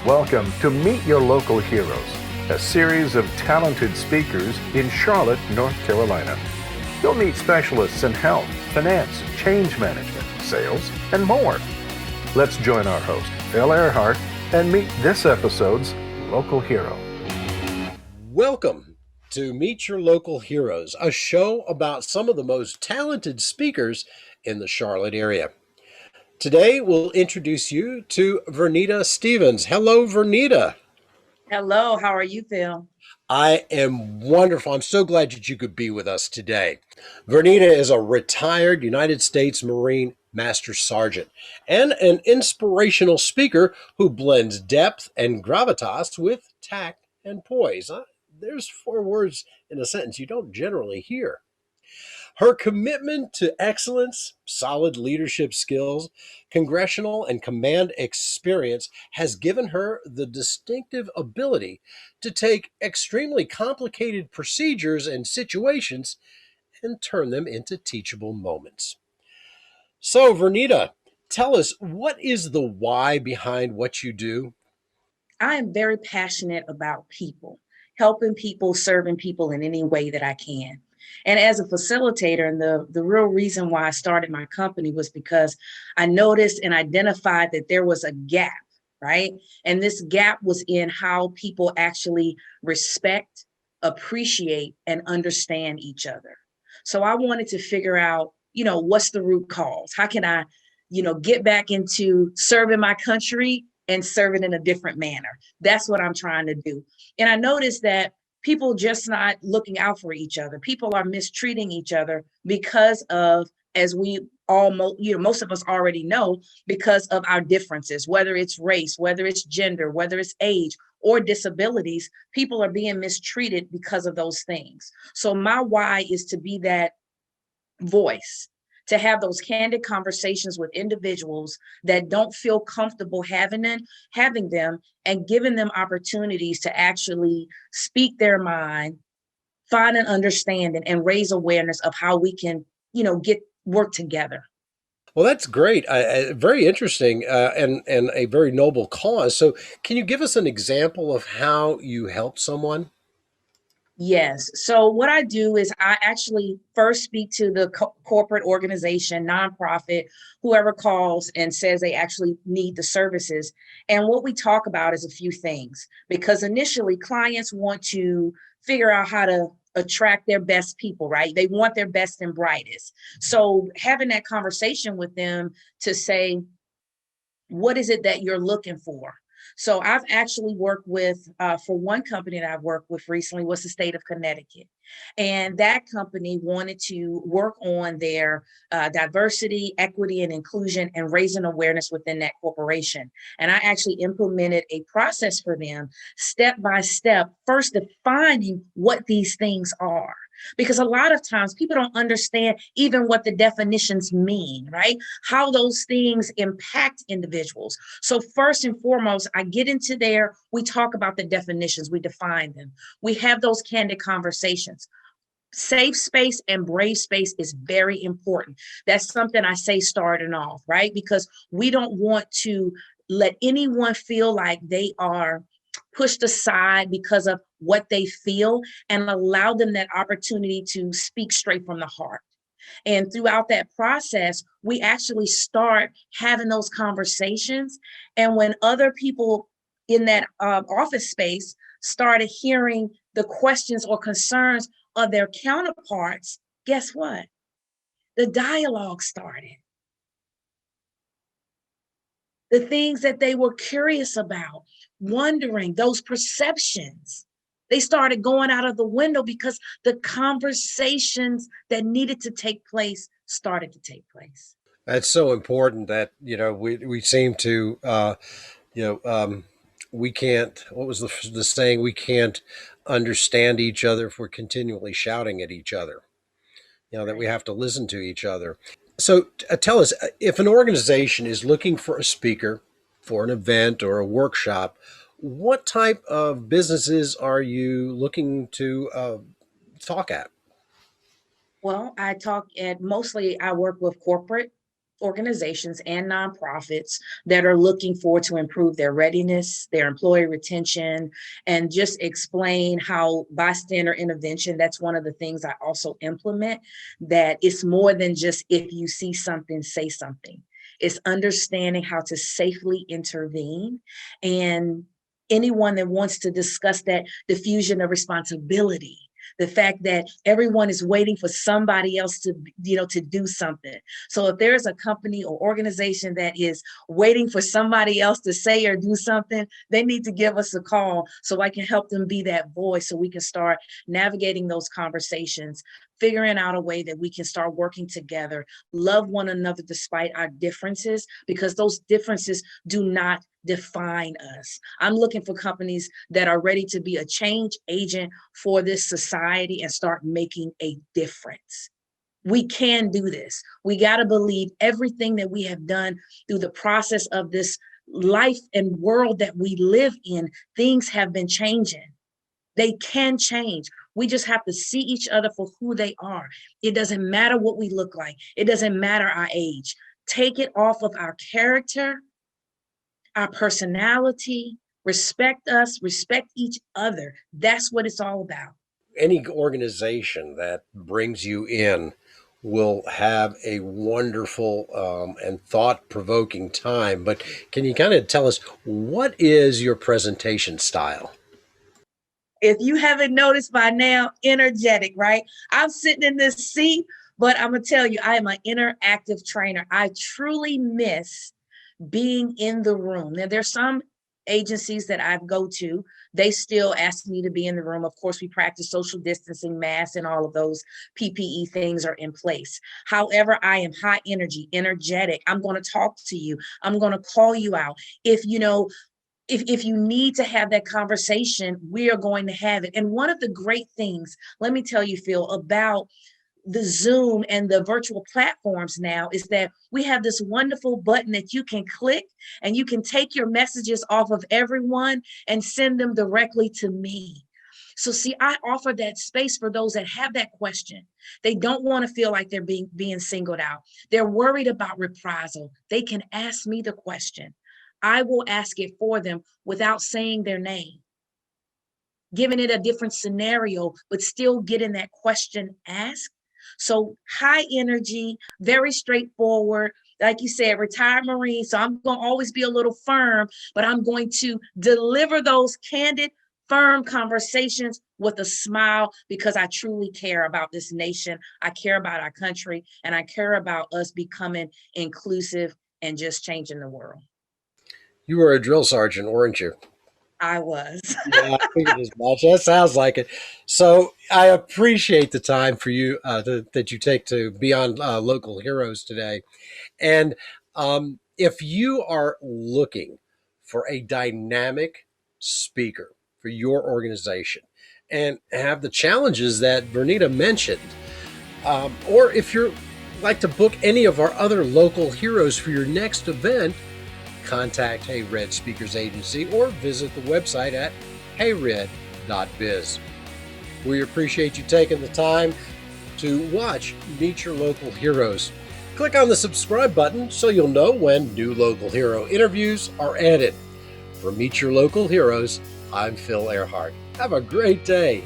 Welcome to Meet Your Local Heroes, a series of talented speakers in Charlotte, North Carolina. You'll meet specialists in health, finance, change management, sales, and more. Let's join our host, Phil Earhart, and meet this episode's local hero. Welcome to Meet Your Local Heroes, a show about some of the most talented speakers in the Charlotte area. Today, we'll introduce you to Vernita Stevens. Hello, Vernita. Hello, how are you, Phil? I am wonderful. I'm so glad that you could be with us today. Vernita is a retired United States Marine Master Sergeant and an inspirational speaker who blends depth and gravitas with tact and poise. There's 4 words in a sentence you don't generally hear. Her commitment to excellence, solid leadership skills, congressional and command experience has given her the distinctive ability to take extremely complicated procedures and situations and turn them into teachable moments. So, Vernita, tell us, what is the why behind what you do? I am very passionate about people, helping people, serving people in any way that I can. And as a facilitator, and the real reason why I started my company was because I noticed and identified that there was a gap, right? And this gap was in how people actually respect, appreciate, and understand each other. So I wanted to figure out, what's the root cause? How can I, get back into serving my country and serve it in a different manner? That's what I'm trying to do. And I noticed that people just not looking out for each other. People are mistreating each other because of, as we all, most of us already know, because of our differences, whether it's race, whether it's gender, whether it's age or disabilities, people are being mistreated because of those things. So my why is to be that voice, to have those candid conversations with individuals that don't feel comfortable having them and giving them opportunities to actually speak their mind, find an understanding, and raise awareness of how we can, work together. Well, that's great. Very interesting, and a very noble cause. So, can you give us an example of how you help someone? Yes. So what I do is I actually first speak to the corporate organization, nonprofit, whoever calls and says they actually need the services. And what we talk about is a few things, because initially clients want to figure out how to attract their best people, right? They want their best and brightest. So having that conversation with them to say, what is it that you're looking for? So I've actually worked with, for one company that I've worked with recently was the state of Connecticut. And that company wanted to work on their diversity, equity, and inclusion and raising awareness within that corporation. And I actually implemented a process for them, step by step, first defining what these things are. Because a lot of times people don't understand even what the definitions mean, right? How those things impact individuals. So first and foremost, I get into there, we talk about the definitions, we define them. We have those candid conversations. Safe space and brave space is very important. That's something I say starting off, right? Because we don't want to let anyone feel like they are pushed aside because of what they feel, and allow them that opportunity to speak straight from the heart. And throughout that process, we actually start having those conversations. And when other people in that office space started hearing the questions or concerns of their counterparts, guess what? The dialogue started. The things that they were curious about, wondering, those perceptions, they started going out of the window because the conversations that needed to take place started to take place. That's so important that we seem to you know we can't. What was the saying? We can't understand each other if we're continually shouting at each other. That we Right. have to listen to each other. So tell us, if an organization is looking for a speaker for an event or a workshop, what type of businesses are you looking to talk at? Well, I work with corporate organizations and nonprofits that are looking for to improve their readiness, their employee retention, and just explain how bystander intervention, that's one of the things I also implement, that it's more than just if you see something, say something. It's understanding how to safely intervene, and anyone that wants to discuss that diffusion of responsibility, the fact that everyone is waiting for somebody else to, to do something. So if there's a company or organization that is waiting for somebody else to say or do something, they need to give us a call so I can help them be that voice, so we can start navigating those conversations, figuring out a way that we can start working together, love one another despite our differences, because those differences do not define us. I'm looking for companies that are ready to be a change agent for this society and start making a difference. We can do this. We got to believe everything that we have done through the process of this life and world that we live in. Things have been changing. They can change. We just have to see each other for who they are. It doesn't matter what we look like. It doesn't matter our age. Take it off of our character, our personality, respect us, respect each other. That's what it's all about. Any organization that brings you in will have a wonderful and thought-provoking time. But can you kind of tell us, what is your presentation style? If you haven't noticed by now, energetic, right? I'm sitting in this seat, but I'm going to tell you, I am an interactive trainer. I truly miss being in the room. Now, there's some agencies that I go to, they still ask me to be in the room. Of course, we practice social distancing, masks, and all of those PPE things are in place. However, I am high energy, energetic. I'm going to talk to you. I'm going to call you out. If you need to have that conversation, we are going to have it. And one of the great things, let me tell you, Phil, about the Zoom and the virtual platforms now is that we have this wonderful button that you can click, and you can take your messages off of everyone and send them directly to me. So see, I offer that space for those that have that question. They don't want to feel like they're being singled out. They're worried about reprisal. They can ask me the question. I will ask it for them without saying their name, giving it a different scenario, but still getting that question asked. So high energy, very straightforward. Like you said, retired Marine. So I'm going to always be a little firm, but I'm going to deliver those candid, firm conversations with a smile, because I truly care about this nation. I care about our country, and I care about us becoming inclusive and just changing the world. You were a drill sergeant, weren't you? I was. Yeah, I figured as much. That sounds like it. So I appreciate the time for you that you take to be on Local Heroes today. And if you are looking for a dynamic speaker for your organization and have the challenges that Vernita mentioned, or if you're like to book any of our other local heroes for your next event, contact Hey Red Speakers Agency or visit the website at heyred.biz. We appreciate you taking the time to watch Meet Your Local Heroes. Click on the subscribe button so you'll know when new local hero interviews are added. For Meet Your Local Heroes, I'm Phil Earhart. Have a great day.